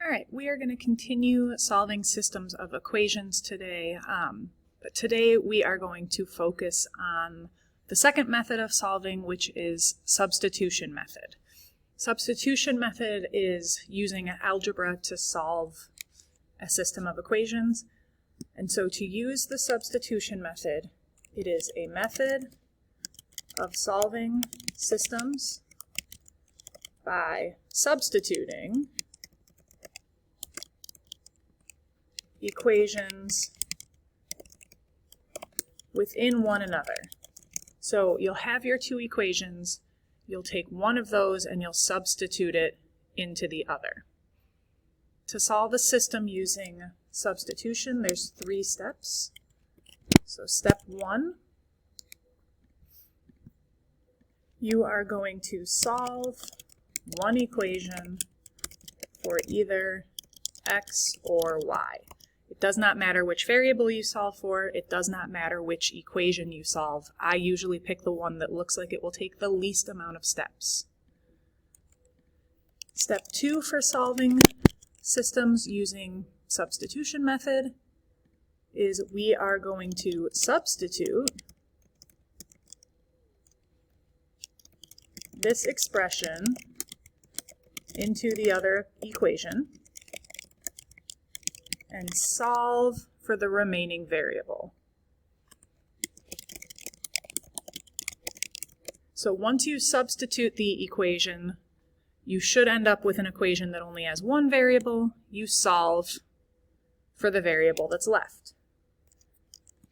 All right, we are going to continue solving systems of equations today, but today we are going to focus on the second method of solving, which is substitution method. Substitution method is using algebra to solve a system of equations, and so to use the substitution method, it is a method of solving systems by substituting equations within one another. So you'll have your two equations, you'll take one of those and you'll substitute it into the other. To solve a system using substitution, there's 3 steps. So step 1, you are going to solve one equation for either x or y. It does not matter which variable you solve for, it does not matter which equation you solve. I usually pick the one that looks like it will take the least amount of steps. Step 2 for solving systems using substitution method is we are going to substitute this expression into the other equation and solve for the remaining variable. So once you substitute the equation, you should end up with an equation that only has one variable. You solve for the variable that's left.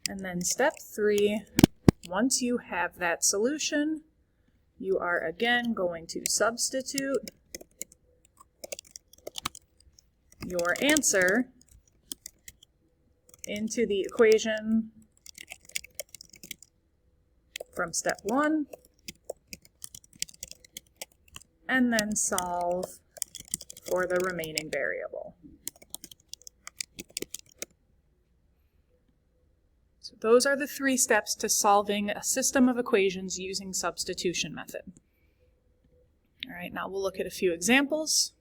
And then step 3, once you have that solution, you are again going to substitute your answer into the equation from step 1, and then solve for the remaining variable. So those are the 3 steps to solving a system of equations using substitution method. All right, now we'll look at a few examples,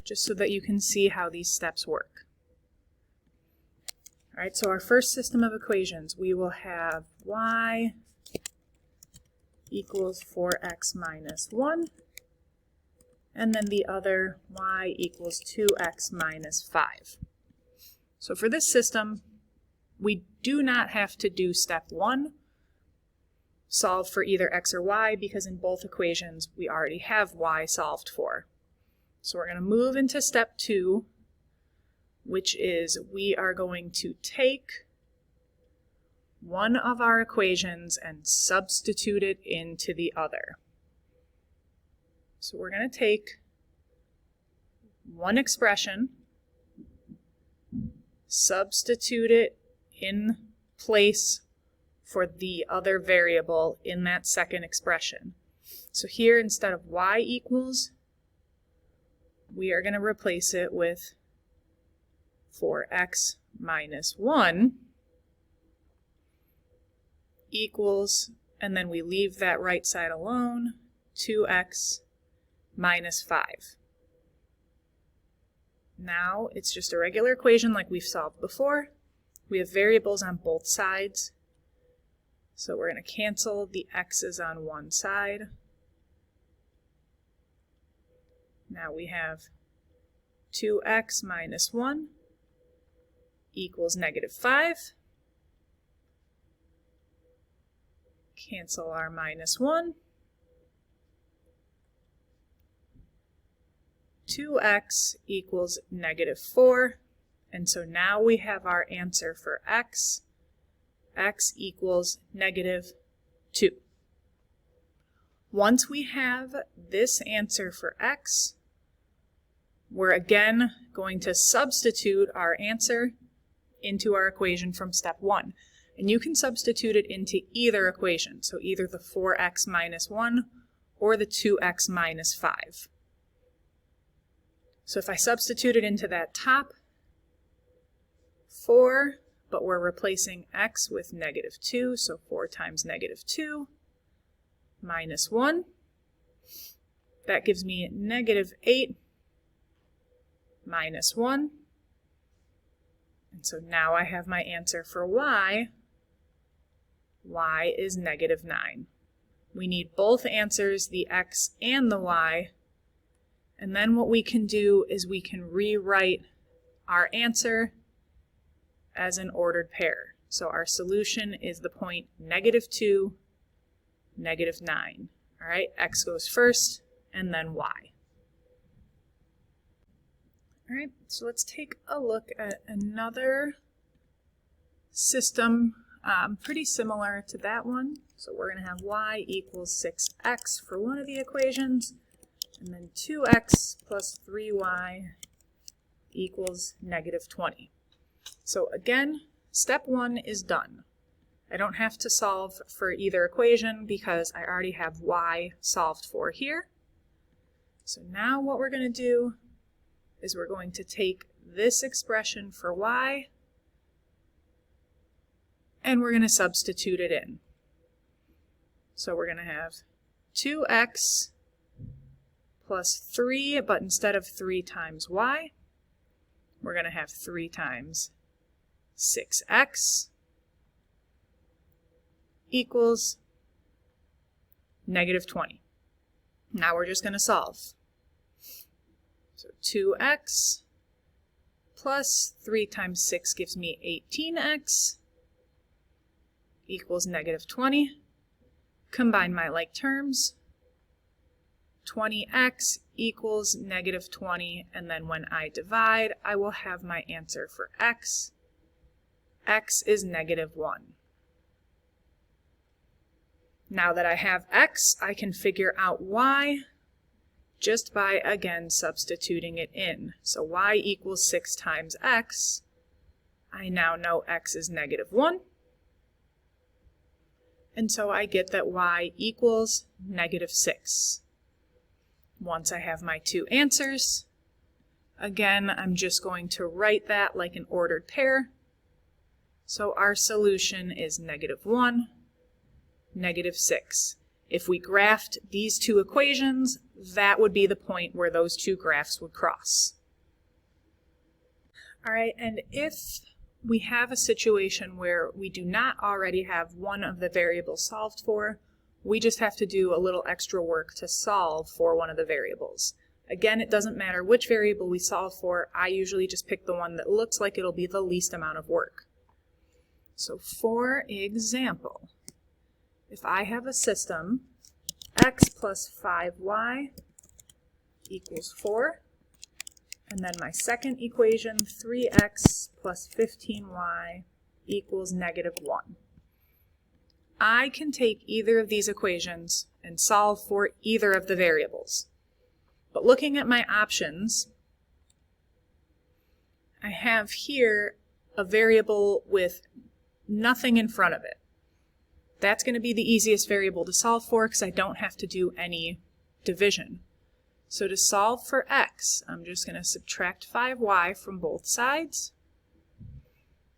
just so that you can see how these steps work. All right, so our first system of equations, we will have y equals 4x minus 1, and then the other y equals 2x minus 5. So for this system, we do not have to do step 1, solve for either x or y, because in both equations we already have y solved for. So we're going to move into step 2, which is we are going to take one of our equations and substitute it into the other. So we're going to take one expression, substitute it in place for the other variable in that second expression. So here, instead of y equals, we are going to replace it with 4x minus 1 equals, and then we leave that right side alone, 2x minus 5. Now it's just a regular equation like we've solved before. We have variables on both sides, so we're going to cancel the x's on one side. Now we have 2x minus 1 equals negative 5. Cancel our minus 1. 2x equals negative 4. And so now we have our answer for x. X equals negative 2. Once we have this answer for x, we're again going to substitute our answer into our equation from step 1. And you can substitute it into either equation, so either the 4x minus 1 or the 2x minus 5. So if I substitute it into that top 4, but we're replacing x with negative 2, so 4 times negative 2 minus 1. That gives me negative 8 minus 1. And so now I have my answer for y. Y is negative 9. We need both answers, the x and the y. And then what we can do is we can rewrite our answer as an ordered pair. So our solution is the point negative 2, negative 9. All right, x goes first, and then y. All right, so let's take a look at another system pretty similar to that one. So we're going to have y equals 6x for one of the equations, and then 2x plus 3y equals negative 20. So again, step 1 is done. I don't have to solve for either equation because I already have y solved for here. So now what we're going to do is we're going to take this expression for y and we're going to substitute it in. So we're going to have 2x plus 3, but instead of 3 times y, we're going to have 3 times 6x equals negative 20. Now we're just going to solve. So 2x plus 3 times 6 gives me 18x equals negative 20. Combine my like terms. 20x equals negative 20, and then when I divide, I will have my answer for x. X is negative 1. Now that I have x, I can figure out y just by, again, substituting it in. So y equals 6 times x. I now know x is negative 1. And so I get that y equals negative 6. Once I have my two answers, again, I'm just going to write that like an ordered pair. So our solution is negative 1, negative 6. If we graphed these two equations, that would be the point where those two graphs would cross. All right, and if we have a situation where we do not already have one of the variables solved for, we just have to do a little extra work to solve for one of the variables. Again, it doesn't matter which variable we solve for. I usually just pick the one that looks like it'll be the least amount of work. So for example, if I have a system x plus 5y equals 4, and then my second equation, 3x plus 15y equals negative 1. I can take either of these equations and solve for either of the variables. But looking at my options, I have here a variable with nothing in front of it. That's going to be the easiest variable to solve for because I don't have to do any division. So to solve for x, I'm just going to subtract 5y from both sides.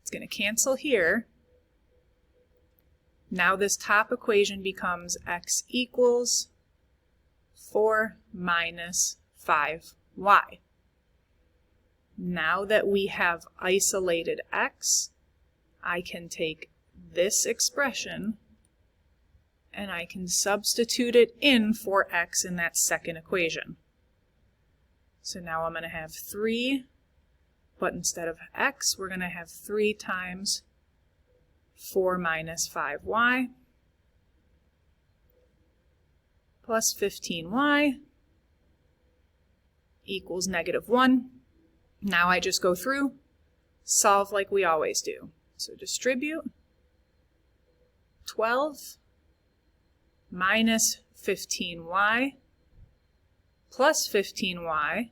It's going to cancel here. Now this top equation becomes x equals 4 minus 5y. Now that we have isolated x, I can take this expression and I can substitute it in for x in that second equation. So now I'm going to have 3, but instead of x, we're going to have 3 times 4 minus 5y plus 15y equals negative 1. Now I just go through, solve like we always do. So distribute 12 minus 15y plus 15y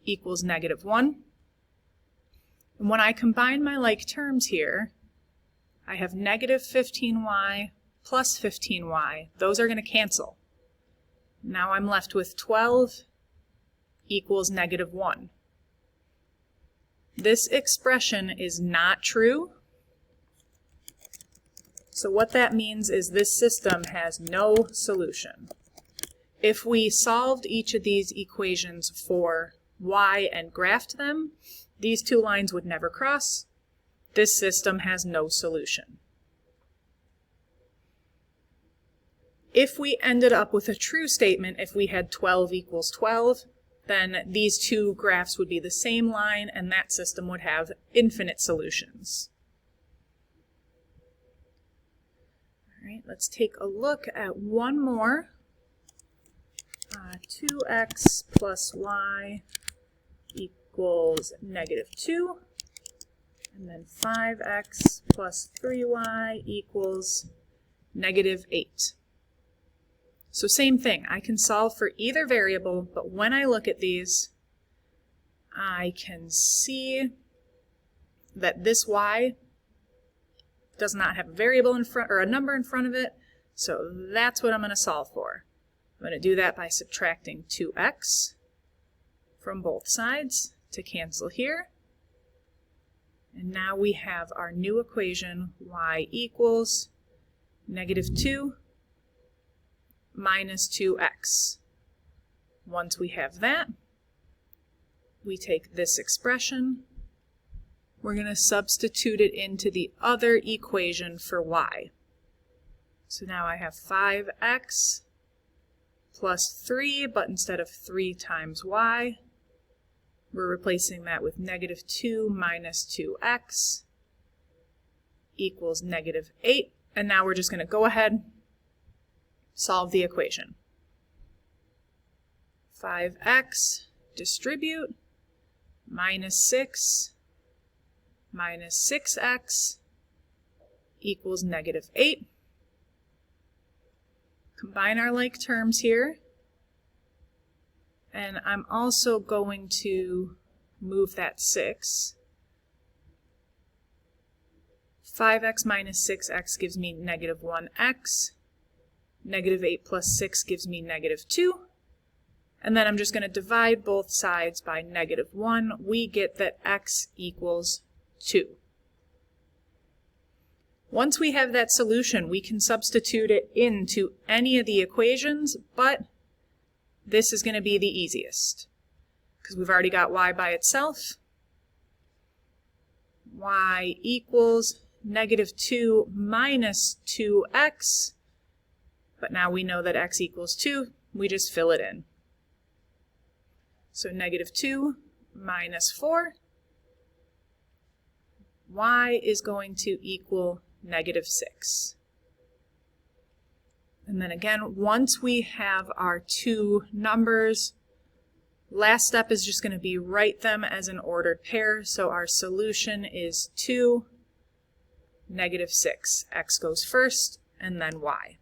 equals negative 1. And when I combine my like terms here, I have negative 15y plus 15y. Those are going to cancel. Now I'm left with 12 equals negative 1. This expression is not true. So what that means is this system has no solution. if we solved each of these equations for y and graphed them, these two lines would never cross. This system has no solution. If we ended up with a true statement, if we had 12 equals 12, then these two graphs would be the same line, and that system would have infinite solutions. All right, let's take a look at one more. 2x plus y equals -2, and then 5x plus 3y equals -8. So same thing, I can solve for either variable, but when I look at these, I can see that this y does not have a variable in front, or a number in front of it, so that's what I'm going to solve for. I'm going to do that by subtracting 2x from both sides to cancel here. And now we have our new equation, y equals -2 minus 2x. Once we have that, we take this expression, we're going to substitute it into the other equation for y. So now I have 5x plus 3, but instead of 3 times y, we're replacing that with -2 minus 2x equals -8. And now we're just going to go ahead, solve the equation. 5x distribute, -6 minus 6x equals -8. Combine our like terms here, and I'm also going to move that 6. 5x minus 6x gives me -1x. -8 plus 6 gives me -2. And then I'm just going to divide both sides by -1. We get that x equals 2. Once we have that solution, we can substitute it into any of the equations, but this is going to be the easiest because we've already got y by itself. Y equals -2 minus 2x, but now we know that x equals 2, we just fill it in. So -2 minus 4, y is going to equal -6. And then again, once we have our two numbers, last step is just going to be write them as an ordered pair. So our solution is 2, -6. X goes first, and then y.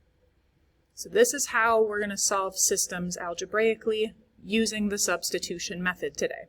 So this is how we're going to solve systems algebraically using the substitution method today.